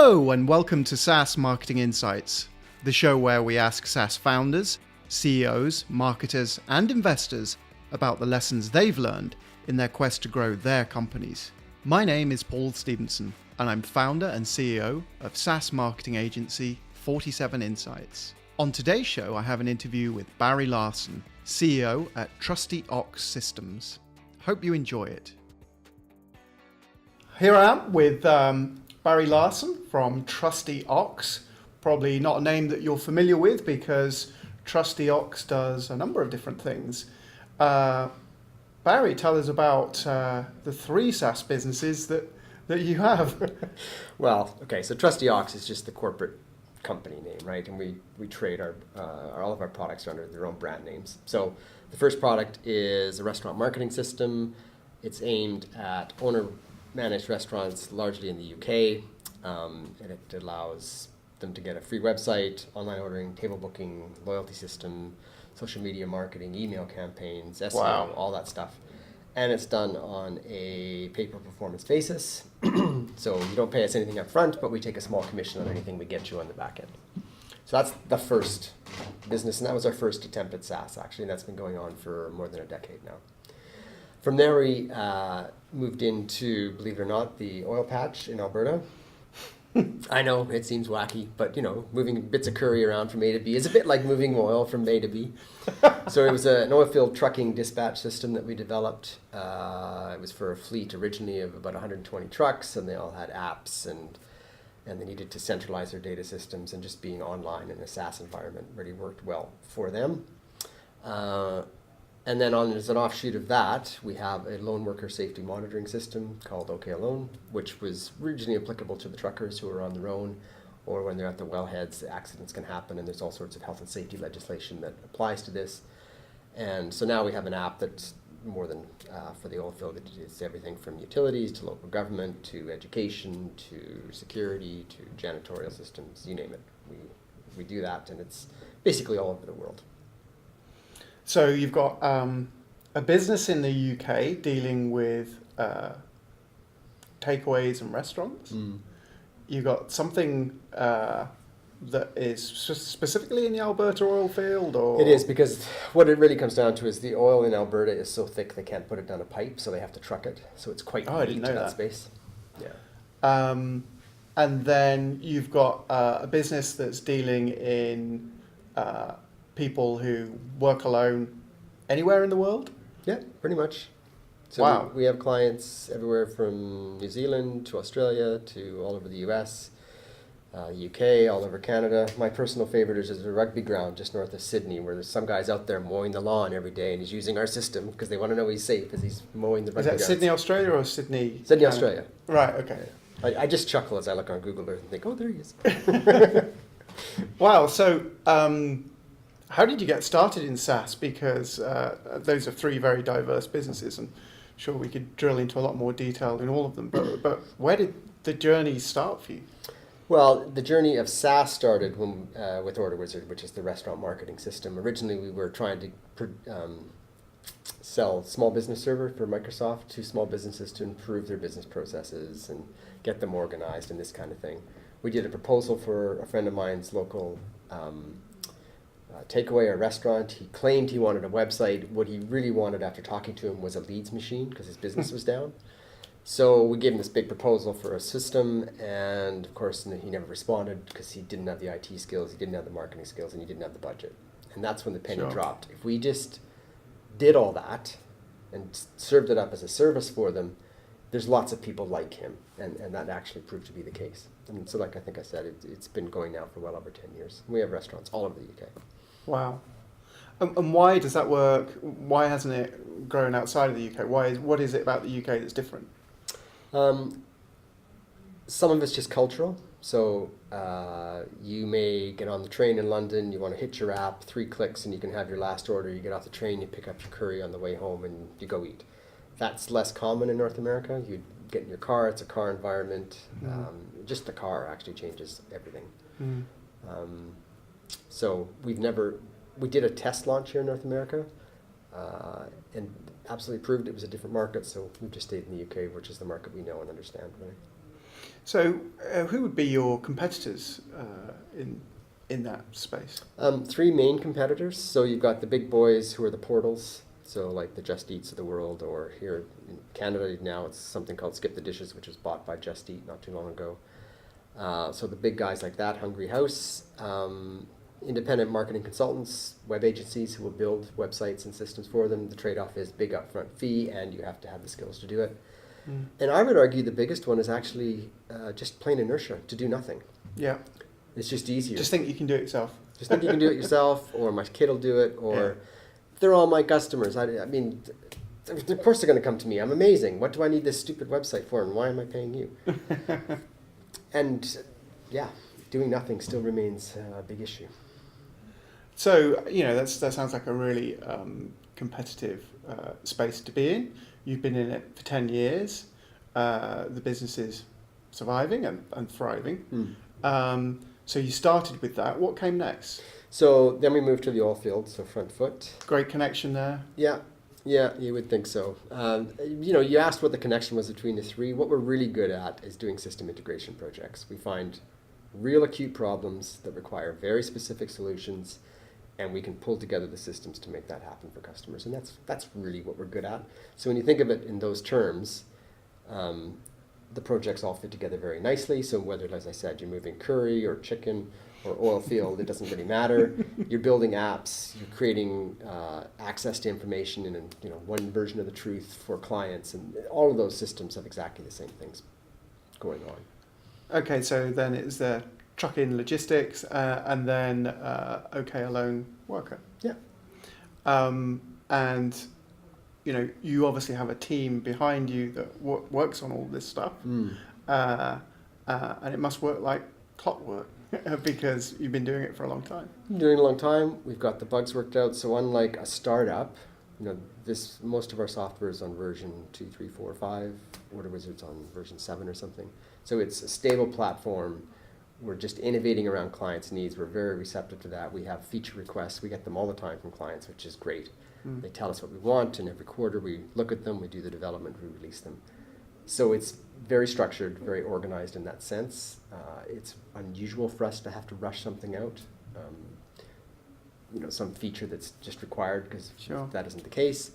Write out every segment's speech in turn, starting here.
Hello and welcome to SaaS Marketing Insights, the show where we ask SaaS founders, CEOs, marketers and investors about the lessons they've learned in their quest to grow their companies. My name is Paul Stevenson and I'm founder and CEO of SaaS marketing agency 47 Insights. On today's show I have an interview with Barry Larson, CEO at Trusty Ox Systems. Hope you enjoy it. Here I am with Barry Larson from Trusty Ox. Probably not a name that you're familiar with because Trusty Ox does a number of different things. Barry, tell us about the three SaaS businesses that you have. Well, okay, so Trusty Ox is just the corporate company name, right? And we trade all of our products under their own brand names. So the first product is a restaurant marketing system. It's aimed at owner-managed restaurants, largely in the UK, and it allows them to get a free website, online ordering, table booking, loyalty system, social media marketing, email campaigns, SEO, Wow. all that stuff. And it's done on a pay-per-performance basis. So you don't pay us anything up front, but we take a small commission on anything we get you on the back end. So that's the first business, and that was our first attempt at SaaS, actually, and that's been going on for more than a decade now. From there, we moved into, believe it or not, the oil patch in Alberta. I know, it seems wacky, but, moving bits of curry around from A to B is a bit like moving oil from A to B. So it was an oil field trucking dispatch system that we developed. It was for a fleet originally of about 120 trucks, and they all had apps, and they needed to centralize their data systems, and just being online in a SaaS environment really worked well for them. And then as an offshoot of that, we have a lone worker safety monitoring system called OK Alone, which was originally applicable to the truckers who are on their own, or when they're at the wellheads, accidents can happen, and there's all sorts of health and safety legislation that applies to this. And so now we have an app that's more than for the oil field. It's everything from utilities to local government to education to security to janitorial systems, you name it. We do that, and it's basically all over the world. So you've got a business in the UK dealing with takeaways and restaurants. You've got something that is specifically in the Alberta oil field, or it is, because what it really comes down to is the oil in Alberta is so thick they can't put it down a pipe, so they have to truck it. So it's quite unique to that space. Yeah. And then you've got a business that's dealing in people who work alone anywhere in the world? Yeah, pretty much. So wow. We have clients everywhere from New Zealand to Australia to all over the US, UK, all over Canada. My personal favorite is a rugby ground just north of Sydney, where there's some guys out there mowing the lawn every day, and he's using our system because they want to know he's safe as he's mowing the rugby ground. Is that Sydney, Australia, or Sydney? Sydney, Australia. Right, okay. I just chuckle as I look on Google Earth and think, oh, there he is. Wow, so how did you get started in SaaS? Because those are three very diverse businesses, and sure we could drill into a lot more detail in all of them, but where did the journey start for you? Well, the journey of SaaS started when, with Order Wizard, which is the restaurant marketing system. Originally, we were trying to sell small business server for Microsoft to small businesses to improve their business processes and get them organized and this kind of thing. We did a proposal for a friend of mine's local takeaway or restaurant. He claimed he wanted a website. What he really wanted after talking to him was a leads machine because his business was down. So we gave him this big proposal for a system, and of course he never responded because he didn't have the IT skills, he didn't have the marketing skills, and he didn't have the budget. And that's when the penny dropped. If we just did all that and served it up as a service for them, there's lots of people like him, and that actually proved to be the case. And so like I think I said, it's been going now for well over 10 years. We have restaurants all over the UK. Wow. And why does that work? Why hasn't it grown outside of the UK? What is it about the UK that's different? Some of it's just cultural. So you may get on the train in London, you want to hit your app, 3 clicks, and you can have your last order. You get off the train, you pick up your curry on the way home, and you go eat. That's less common in North America. You get in your car, it's a car environment. Just the car actually changes everything. So we did a test launch here in North America, and absolutely proved it was a different market, so we've just stayed in the UK, which is the market we know and understand, right? So, who would be your competitors in that space? Three main competitors. So you've got the big boys who are the portals. So like the Just Eats of the world, or here in Canada now it's something called Skip the Dishes, which was bought by Just Eat not too long ago. So the big guys like that, Hungry House, independent marketing consultants, web agencies who will build websites and systems for them. The trade-off is big upfront fee, and you have to have the skills to do it. And I would argue the biggest one is actually just plain inertia, to do nothing. Yeah. It's just easier. Just think you can do it yourself. Just think you can do it yourself, or my kid will do it, or they're all my customers. I mean, of course they're going to come to me. I'm amazing. What do I need this stupid website for, and why am I paying you? And yeah, doing nothing still remains a big issue. So, that sounds like a really competitive space to be in. You've been in it for 10 years. The business is surviving and thriving. So you started with that. What came next? So then we moved to the oil field, so front foot. Great connection there. Yeah, you would think so. You asked what the connection was between the three. What we're really good at is doing system integration projects. We find real acute problems that require very specific solutions, and we can pull together the systems to make that happen for customers. And that's really what we're good at. So when you think of it in those terms, the projects all fit together very nicely. So whether, as I said, you're moving curry or chicken or oil field, it doesn't really matter. You're building apps, you're creating access to information in one version of the truth for clients, and all of those systems have exactly the same things going on. Okay, so then it's the truck-in logistics and then OK Alone Worker. Yeah. And you obviously have a team behind you that works on all this stuff, and it must work like clockwork because you've been doing it for a long time. Doing it a long time. We've got the bugs worked out. So unlike a startup, most of our software is on version 2, 3, 4, 5. Order Wizard's on version 7 or something. So it's a stable platform. We're just innovating around clients' needs. We're very receptive to that. We have feature requests. We get them all the time from clients, which is great. They tell us what we want, and every quarter we look at them, we do the development, we release them. So it's very structured, very organized in that sense. It's unusual for us to have to rush something out, some feature that's just required, because that isn't the case.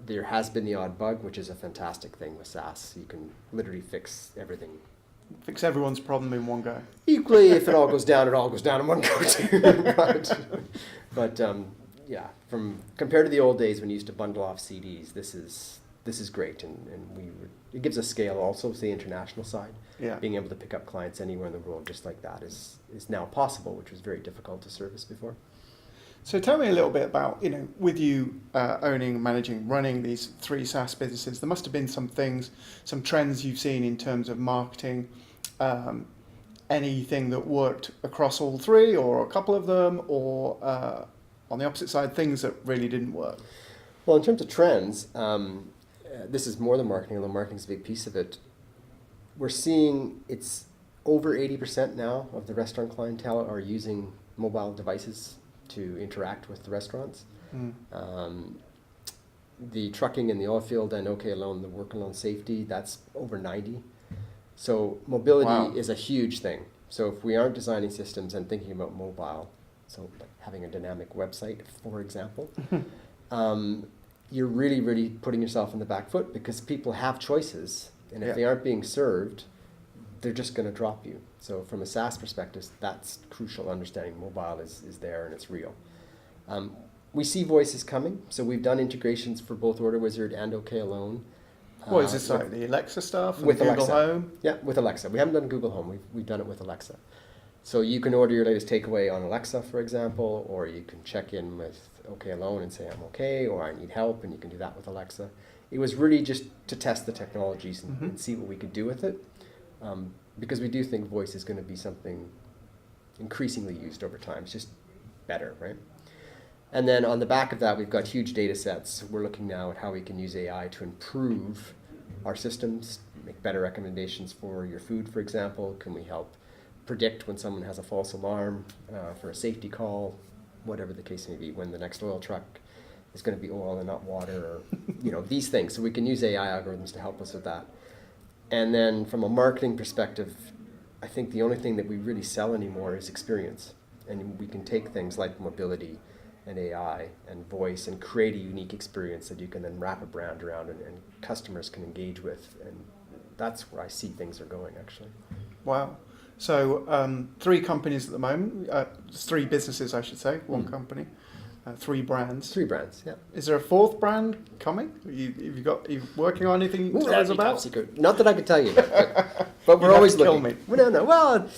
There has been the odd bug, which is a fantastic thing with SaaS. You can literally fix everything. Fix everyone's problem in one go. Equally, if it all goes down in one go too. but yeah, compared to the old days when you used to bundle off CDs, this is great, and it gives us scale also to the international side. Yeah. Being able to pick up clients anywhere in the world just like that is now possible, which was very difficult to service before. So tell me a little bit about, with you owning, managing, running these 3 SaaS businesses, there must have been some things, some trends you've seen in terms of marketing, anything that worked across all 3 or a couple of them, or on the opposite side, things that really didn't work? Well, in terms of trends, this is more than marketing, although marketing is a big piece of it. We're seeing it's over 80% now of the restaurant clientele are using mobile devices to interact with the restaurants. The trucking in the oil field and OK Alone, the work alone safety, that's over 90. So mobility is a huge thing. So if we aren't designing systems and thinking about mobile, so like having a dynamic website, for example, you're really, really putting yourself in the back foot, because people have choices, and if they aren't being served, they're just going to drop you. So from a SaaS perspective, that's crucial. Understanding mobile is there and it's real. We see voice is coming, so we've done integrations for both Order Wizard and OK Alone. What is this like, the Alexa stuff and with Google Alexa. Home? Yeah, with Alexa. We haven't done Google Home. We've done it with Alexa. So you can order your latest takeaway on Alexa, for example, or you can check in with OK Alone and say I'm okay, or I need help, and you can do that with Alexa. It was really just to test the technologies and see what we could do with it, because we do think voice is going to be something increasingly used over time. It's just better, right? And then on the back of that, we've got huge data sets. We're looking now at how we can use AI to improve our systems, make better recommendations for your food, for example. Can we help predict when someone has a false alarm for a safety call, whatever the case may be, when the next oil truck is going to be oil and not water, or these things. So we can use AI algorithms to help us with that. And then from a marketing perspective, I think the only thing that we really sell anymore is experience. And we can take things like mobility and AI and voice and create a unique experience that you can then wrap a brand around and customers can engage with. And that's where I see things are going, actually. Wow. So 3 companies at the moment, 3 businesses, I should say, 1 company, 3 brands. 3 brands, yeah. Is there a 4th brand coming? Are you working on anything you can tell us about? Top secret. Not that I could tell you, but we're always looking. Me. No. Well,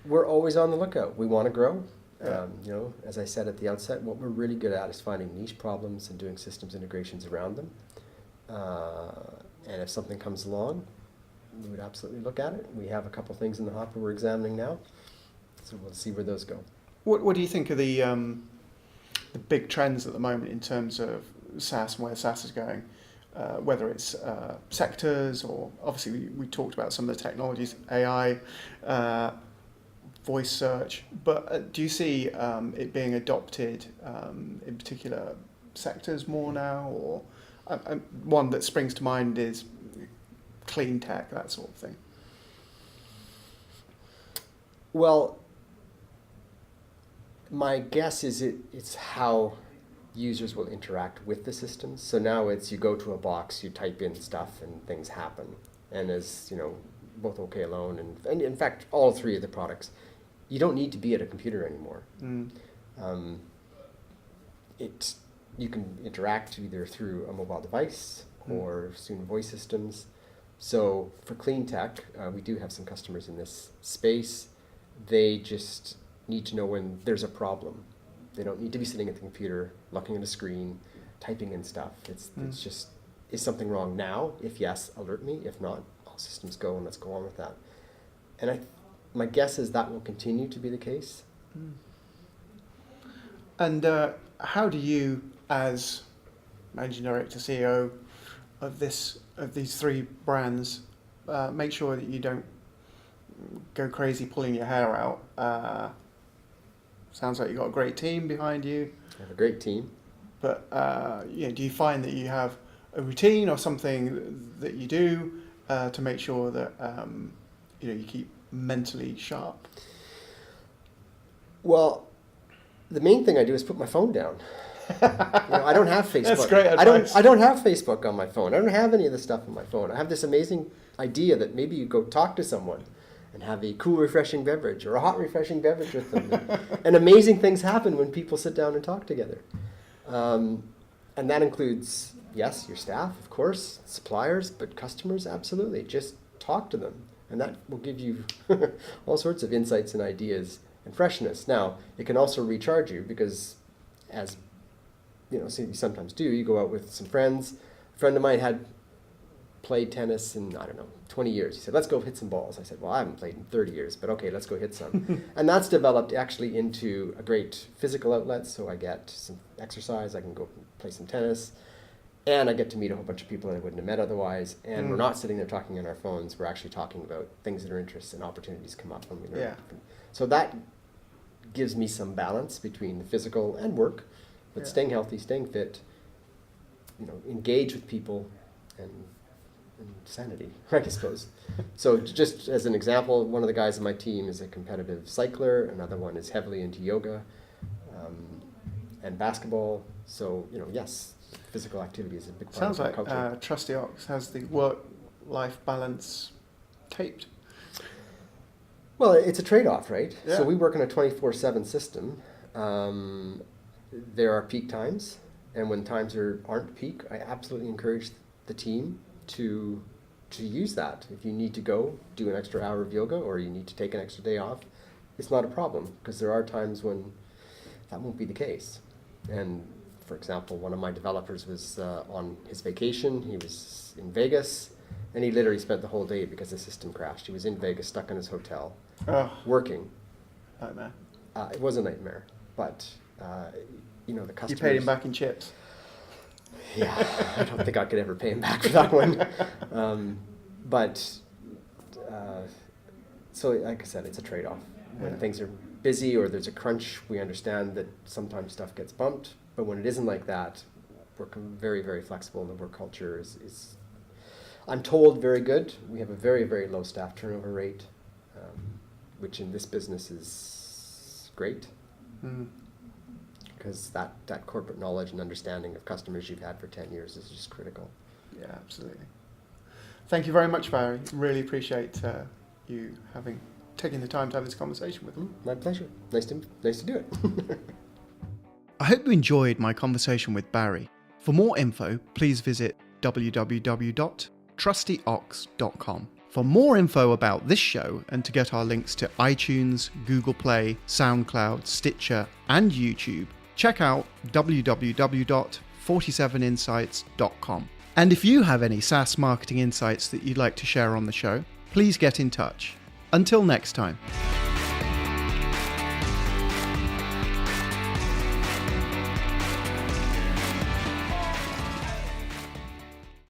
we're always on the lookout. We want to grow. As I said at the outset, what we're really good at is finding niche problems and doing systems integrations around them. And if something comes along, we would absolutely look at it. We have a couple things in the hopper we're examining now, so we'll see where those go. What do you think of the big trends at the moment in terms of SaaS and where SaaS is going? Whether it's sectors or obviously we talked about some of the technologies, AI, voice search, but do you see it being adopted in particular sectors more now? Or one that springs to mind is clean tech, that sort of thing. Well, my guess is it's how users will interact with the systems. So now it's you go to a box, you type in stuff, and things happen. And as both OK Alone and in fact all 3 of the products, you don't need to be at a computer anymore. You can interact either through a mobile device or soon voice systems. So for clean tech, we do have some customers in this space. They just need to know when there's a problem. They don't need to be sitting at the computer, looking at a screen, typing in stuff. It's just, is something wrong now? If yes, alert me. If not, all systems go and let's go on with that. And my guess is that will continue to be the case. And how do you, as managing director, CEO of these 3 brands, make sure that you don't go crazy pulling your hair out? Sounds like you've got a great team behind you. I have a great team. But do you find that you have a routine or something that you do to make sure that you keep mentally sharp? Well, the main thing I do is put my phone down. I don't have Facebook. That's great advice. I don't have Facebook on my phone. I don't have any of the stuff on my phone. I have this amazing idea that maybe you go talk to someone and have a cool, refreshing beverage or a hot, refreshing beverage with them. And amazing things happen when people sit down and talk together. And that includes, yes, your staff, of course, suppliers, but customers, absolutely. Just talk to them. And that will give you all sorts of insights and ideas and freshness. Now, it can also recharge you because, as you sometimes do, you go out with some friends. A friend of mine had played tennis in, 20 years. He said, let's go hit some balls. I said, well, I haven't played in 30 years, but okay, let's go hit some. And that's developed actually into a great physical outlet. So I get some exercise, I can go play some tennis, and I get to meet a whole bunch of people that I wouldn't have met otherwise. And we're not sitting there talking on our phones. We're actually talking about things that are interests and opportunities come up. So that gives me some balance between the physical and work, but staying healthy, staying fit, engage with people, and sanity, I suppose. So just as an example, one of the guys on my team is a competitive cycler. Another one is heavily into yoga and basketball. So, yes, physical activity is a big part Sounds of our like culture. Trusty Ox has the work-life balance taped. Well, it's a trade-off, right? Yeah. So we work in a 24/7 system. There are peak times, and when times aren't peak, I absolutely encourage the team to use that. If you need to go do an extra hour of yoga or you need to take an extra day off, it's not a problem because there are times when that won't be the case. And for example, one of my developers was on his vacation. He was in Vegas, and he literally spent the whole day because the system crashed. He was in Vegas, stuck in his hotel, working. Nightmare. It was a nightmare, but the customers. You paid him back in chips. Yeah, I don't think I could ever pay him back for that one. So like I said, it's a trade-off. When things are busy or there's a crunch, we understand that sometimes stuff gets bumped. But when it isn't like that, We're very, very flexible, and the work culture is I'm told, very good. We have a very, very low staff turnover rate, which in this business is great. Because that corporate knowledge and understanding of customers you've had for 10 years is just critical. Yeah, absolutely. Thank you very much, Barry. Really appreciate you taking the time to have this conversation with me. My pleasure. Nice to do it. I hope you enjoyed my conversation with Barry. For more info, please visit www.trustyox.com. For more info about this show and to get our links to iTunes, Google Play, SoundCloud, Stitcher, and YouTube, check out www.47insights.com. And if you have any SaaS marketing insights that you'd like to share on the show, please get in touch. Until next time.